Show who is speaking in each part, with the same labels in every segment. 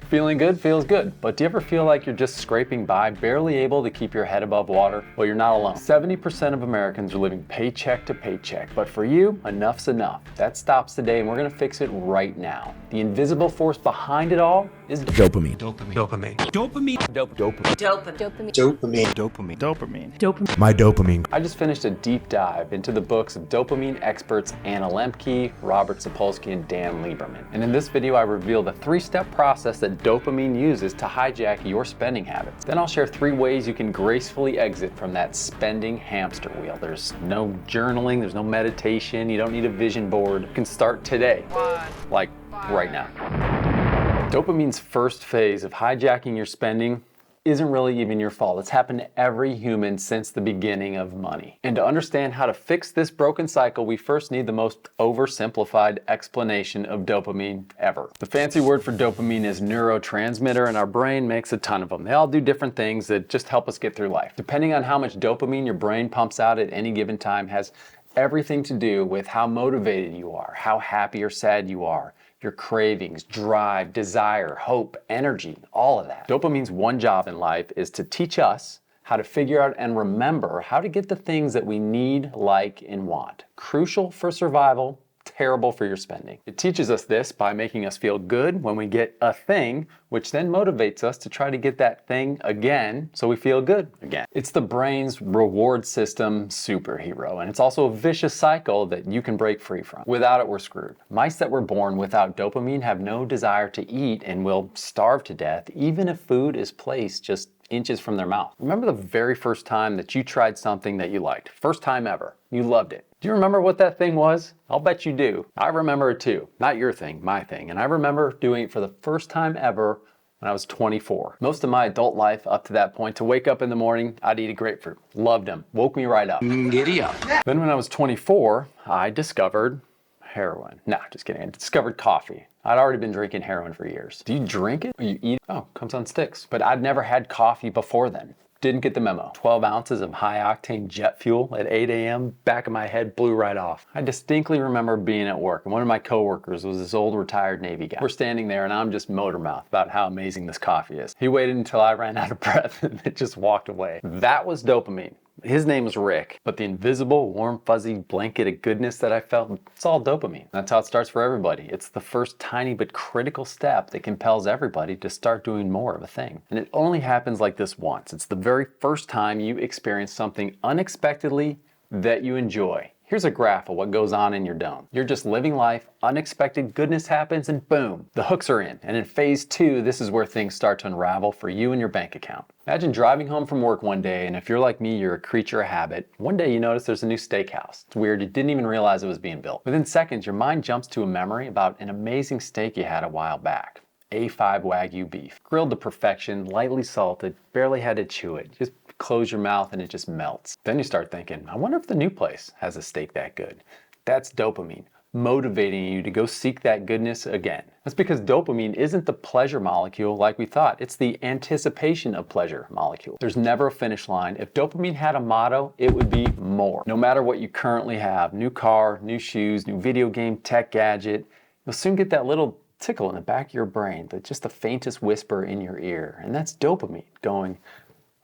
Speaker 1: Feeling good feels good, but do you ever feel like you're just scraping by, barely able to keep your head above water? Well, you're not alone. 70% of Americans are living paycheck to paycheck, but for you, enough's enough. That stops today, and we're gonna fix it right now. The invisible force behind it all is
Speaker 2: Dopamine.
Speaker 3: Dopamine.
Speaker 2: My dopamine.
Speaker 1: I just finished a deep dive into the books of dopamine experts Anna Lembke, Robert Sapolsky, and Dan Lieberman. And in this video, I reveal the 3-step process that dopamine uses to hijack your spending habits. Then I'll share 3 ways you can gracefully exit from that spending hamster wheel. There's no journaling, there's no meditation, you don't need a vision board. You can start today, like right now. Dopamine's first phase of hijacking your spending isn't really even your fault. It's happened to every human since the beginning of money. And to understand how to fix this broken cycle, we first need the most oversimplified explanation of dopamine ever. The fancy word for dopamine is neurotransmitter, and our brain makes a ton of them. They all do different things that just help us get through life. Depending on how much dopamine your brain pumps out at any given time has everything to do with how motivated you are, how happy or sad you are, your cravings, drive, desire, hope, energy, all of that. Dopamine's one job in life is to teach us how to figure out and remember how to get the things that we need, like, and want. Crucial for survival, terrible for your spending. It teaches us this by making us feel good when we get a thing, which then motivates us to try to get that thing again so we feel good again. It's the brain's reward system superhero, and it's also a vicious cycle that you can break free from. Without it, we're screwed. Mice that were born without dopamine have no desire to eat and will starve to death even if food is placed just inches from their mouth. Remember the very first time that you tried something that you liked? First time ever. You loved it. Do you remember what that thing was? I'll bet you do. I remember it too. Not your thing, my thing. And I remember doing it for the first time ever when I was 24. Most of my adult life up to that point, to wake up in the morning, I'd eat a grapefruit. Loved them. Woke me right up.
Speaker 3: Giddy up.
Speaker 1: Then when I was 24, I discovered heroin. Nah, just kidding. I discovered coffee. I'd already been drinking heroin for years. Do you drink it or you eat it? Oh, comes on sticks. But I'd never had coffee before then. Didn't get the memo. 12 ounces of high-octane jet fuel at 8 a.m., back of my head blew right off. I distinctly remember being at work, and one of my coworkers was this old retired Navy guy. We're standing there, and I'm just motor mouth about how amazing this coffee is. He waited until I ran out of breath and then just walked away. That was dopamine. His name was Rick, but the invisible, warm, fuzzy blanket of goodness that I felt, it's all dopamine. That's how it starts for everybody. It's the first tiny but critical step that compels everybody to start doing more of a thing. And it only happens like this once. It's the very first time you experience something unexpectedly that you enjoy. Here's a graph of what goes on in your dome. You're just living life, unexpected goodness happens, and boom, the hooks are in. And in phase 2, this is where things start to unravel for you and your bank account. Imagine driving home from work one day, and if you're like me, you're a creature of habit. One day you notice there's a new steakhouse. It's weird, you didn't even realize it was being built. Within seconds, your mind jumps to a memory about an amazing steak you had a while back. A5 Wagyu beef, grilled to perfection, lightly salted, barely had to chew it. Just close your mouth and it just melts. Then you start thinking, I wonder if the new place has a steak that good. That's dopamine, motivating you to go seek that goodness again. That's because dopamine isn't the pleasure molecule like we thought. It's the anticipation of pleasure molecule. There's never a finish line. If dopamine had a motto, it would be more. No matter what you currently have, new car, new shoes, new video game, tech gadget, you'll soon get that little tickle in the back of your brain, but just the faintest whisper in your ear. And that's dopamine going,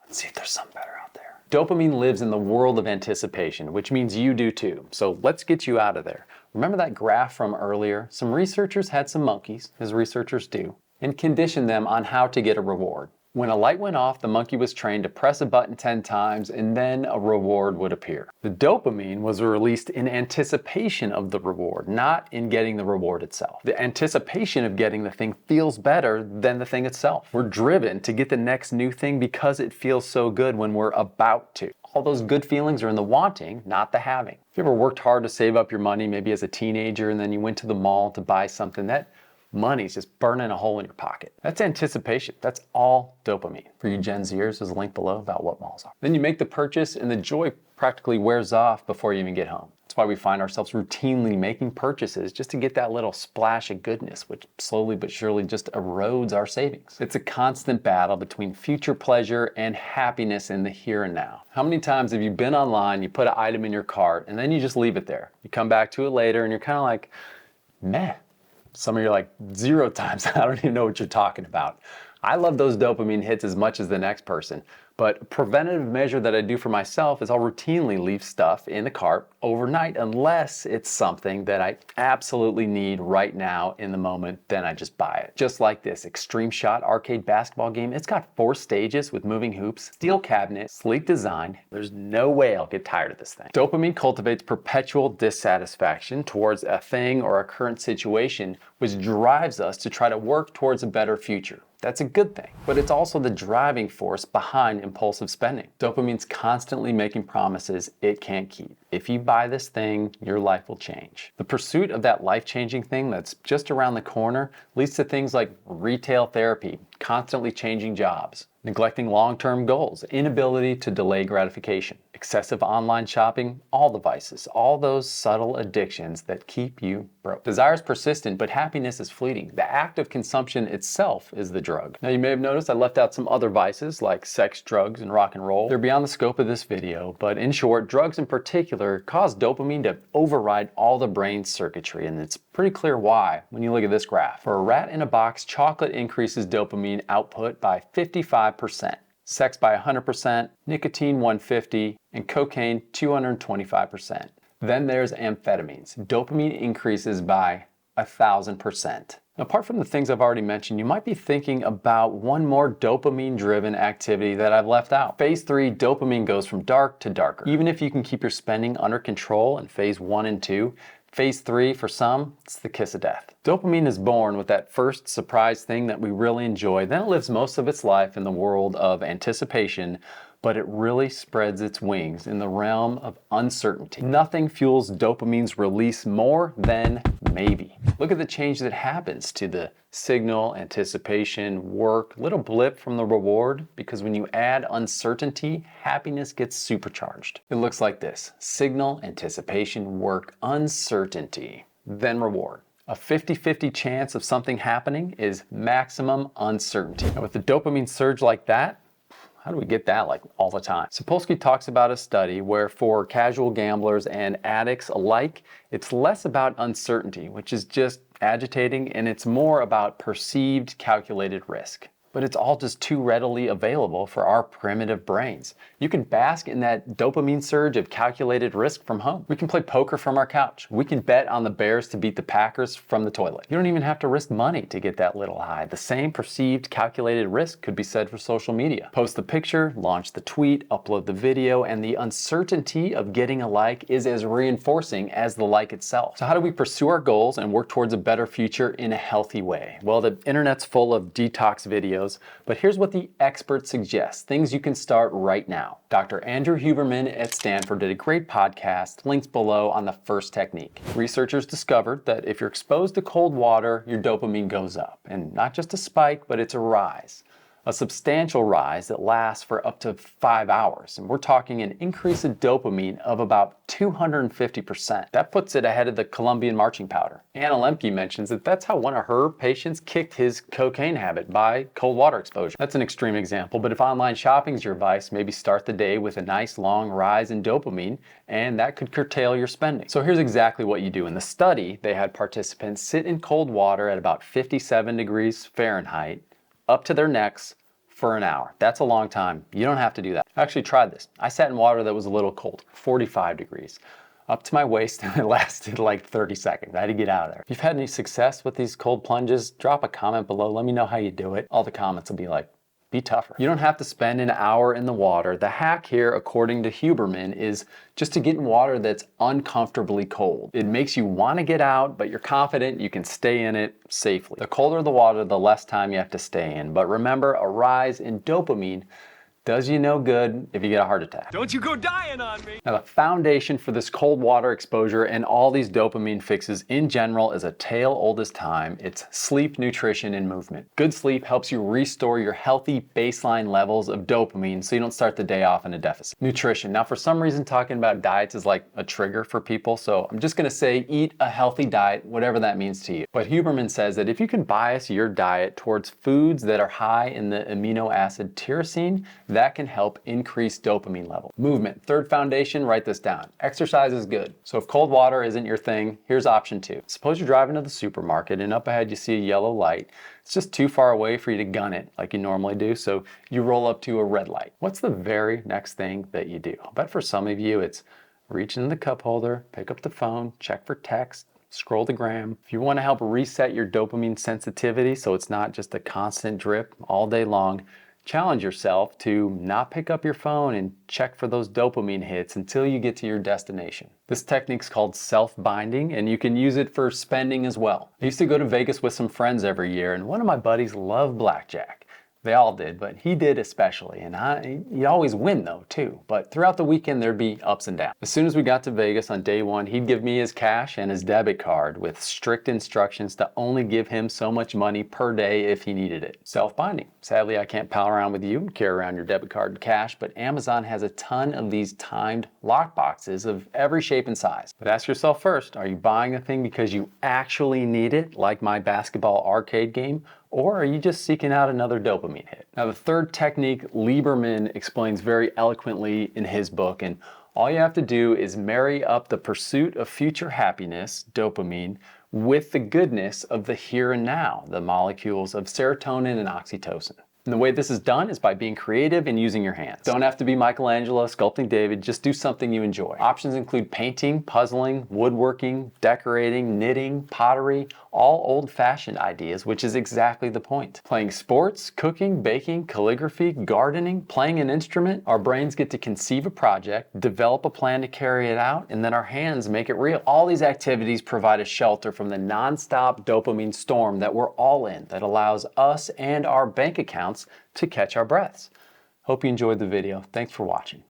Speaker 1: let's see if there's something better out there. Dopamine lives in the world of anticipation, which means you do too. So let's get you out of there. Remember that graph from earlier? Some researchers had some monkeys, as researchers do, and conditioned them on how to get a reward. When a light went off, the monkey was trained to press a button 10 times and then a reward would appear. The dopamine was released in anticipation of the reward, not in getting the reward itself. The anticipation of getting the thing feels better than the thing itself. We're driven to get the next new thing because it feels so good when we're about to. All those good feelings are in the wanting, not the having. If you ever worked hard to save up your money, maybe as a teenager, and then you went to the mall to buy something, that money's just burning a hole in your pocket. That's anticipation. That's all dopamine. For you Gen Zers, there's a link below about what malls are. Then you make the purchase and the joy practically wears off before you even get home. That's why we find ourselves routinely making purchases just to get that little splash of goodness, which slowly but surely just erodes our savings. It's a constant battle between future pleasure and happiness in the here and now. How many times have you been online, you put an item in your cart, and then you just leave it there? You come back to it later and you're kind of like, meh. Some of you are like, 0 times. I don't even know what you're talking about. I love those dopamine hits as much as the next person, but a preventative measure that I do for myself is I'll routinely leave stuff in the cart overnight unless it's something that I absolutely need right now in the moment, then I just buy it. Just like this Extreme Shot arcade basketball game, it's got 4 stages with moving hoops, steel cabinet, sleek design. There's no way I'll get tired of this thing. Dopamine cultivates perpetual dissatisfaction towards a thing or a current situation, which drives us to try to work towards a better future. That's a good thing, but it's also the driving force behind impulsive spending. Dopamine's constantly making promises it can't keep. If you buy this thing, your life will change. The pursuit of that life-changing thing that's just around the corner leads to things like retail therapy, constantly changing jobs, neglecting long-term goals, inability to delay gratification, excessive online shopping, all the vices, all those subtle addictions that keep you broke. Desire is persistent, but happiness is fleeting. The act of consumption itself is the drug. Now you may have noticed I left out some other vices like sex, drugs, and rock and roll. They're beyond the scope of this video, but in short, drugs in particular cause dopamine to override all the brain circuitry, and it's pretty clear why when you look at this graph. For a rat in a box, chocolate increases dopamine output by 55%. Sex by 100%, nicotine 150, and cocaine 225%. Then there's amphetamines. Dopamine increases by 1,000%. Apart from the things I've already mentioned, you might be thinking about one more dopamine-driven activity that I've left out. Phase 3, dopamine goes from dark to darker. Even if you can keep your spending under control in phase 1 and 2, phase 3, for some, it's the kiss of death. Dopamine is born with that first surprise thing that we really enjoy, then it lives most of its life in the world of anticipation, but it really spreads its wings in the realm of uncertainty. Nothing fuels dopamine's release more than maybe. Look at the change that happens to the signal, anticipation, work, little blip from the reward, because when you add uncertainty, happiness gets supercharged. It looks like this: signal, anticipation, work, uncertainty, then reward. A 50-50 chance of something happening is maximum uncertainty. Now with the dopamine surge like that, how do we get that like all the time? Sapolsky talks about a study where for casual gamblers and addicts alike, it's less about uncertainty, which is just agitating, and it's more about perceived calculated risk. But it's all just too readily available for our primitive brains. You can bask in that dopamine surge of calculated risk from home. We can play poker from our couch. We can bet on the Bears to beat the Packers from the toilet. You don't even have to risk money to get that little high. The same perceived calculated risk could be said for social media. Post the picture, launch the tweet, upload the video, and the uncertainty of getting a like is as reinforcing as the like itself. So how do we pursue our goals and work towards a better future in a healthy way? Well, the internet's full of detox videos, but here's what the experts suggest, things you can start right now. Dr. Andrew Huberman at Stanford did a great podcast, links below, on the first technique. Researchers discovered that if you're exposed to cold water, your dopamine goes up, and not just a spike, but it's a rise. A substantial rise that lasts for up to 5 hours. And we're talking an increase in dopamine of about 250%. That puts it ahead of the Colombian marching powder. Anna Lemke mentions that that's how one of her patients kicked his cocaine habit, by cold water exposure. That's an extreme example, but if online shopping is your vice, maybe start the day with a nice long rise in dopamine, and that could curtail your spending. So here's exactly what you do. In the study, they had participants sit in cold water at about 57 degrees Fahrenheit, up to their necks for an hour. That's a long time. You don't have to do that. I actually tried this. I sat in water that was a little cold, 45 degrees, up to my waist, and it lasted like 30 seconds. I had to get out of there. If you've had any success with these cold plunges, drop a comment below. Let me know how you do it. All the comments will be like, be tougher. You don't have to spend an hour in the water. The hack here, according to Huberman, is just to get in water that's uncomfortably cold. It makes you want to get out, but you're confident you can stay in it safely. The colder the water, the less time you have to stay in. But remember, a rise in dopamine does you no good if you get a heart attack.
Speaker 2: Don't you go dying on me!
Speaker 1: Now, the foundation for this cold water exposure and all these dopamine fixes in general is a tale old as time. It's sleep, nutrition, and movement. Good sleep helps you restore your healthy baseline levels of dopamine so you don't start the day off in a deficit. Nutrition. Now, for some reason, talking about diets is like a trigger for people, so I'm just gonna say eat a healthy diet, whatever that means to you. But Huberman says that if you can bias your diet towards foods that are high in the amino acid tyrosine, that can help increase dopamine level. Movement, third foundation, write this down. Exercise is good. So if cold water isn't your thing, here's option 2. Suppose you're driving to the supermarket and up ahead you see a yellow light. It's just too far away for you to gun it like you normally do, so you roll up to a red light. What's the very next thing that you do? I'll bet for some of you it's reach in the cup holder, pick up the phone, check for text, scroll the gram. If you want to help reset your dopamine sensitivity so it's not just a constant drip all day long, challenge yourself to not pick up your phone and check for those dopamine hits until you get to your destination. This technique's called self-binding, and you can use it for spending as well. I used to go to Vegas with some friends every year, and one of my buddies loved blackjack. They all did, but he did especially, and he'd always win though too. But throughout the weekend there'd be ups and downs. As soon as we got to Vegas on day 1, he'd give me his cash and his debit card with strict instructions to only give him so much money per day if he needed it. Self-binding. Sadly, I can't pal around with you and carry around your debit card and cash, but Amazon has a ton of these timed lock boxes of every shape and size. But ask yourself first, are you buying a thing because you actually need it, like my basketball arcade game? Or are you just seeking out another dopamine hit? Now, the third technique Lieberman explains very eloquently in his book, and all you have to do is marry up the pursuit of future happiness, dopamine, with the goodness of the here and now, the molecules of serotonin and oxytocin. And the way this is done is by being creative and using your hands. Don't have to be Michelangelo sculpting David, just do something you enjoy. Options include painting, puzzling, woodworking, decorating, knitting, pottery, all old-fashioned ideas, which is exactly the point. Playing sports, cooking, baking, calligraphy, gardening, playing an instrument, our brains get to conceive a project, develop a plan to carry it out, and then our hands make it real. All these activities provide a shelter from the non-stop dopamine storm that we're all in that allows us and our bank accounts to catch our breaths. Hope you enjoyed the video. Thanks for watching.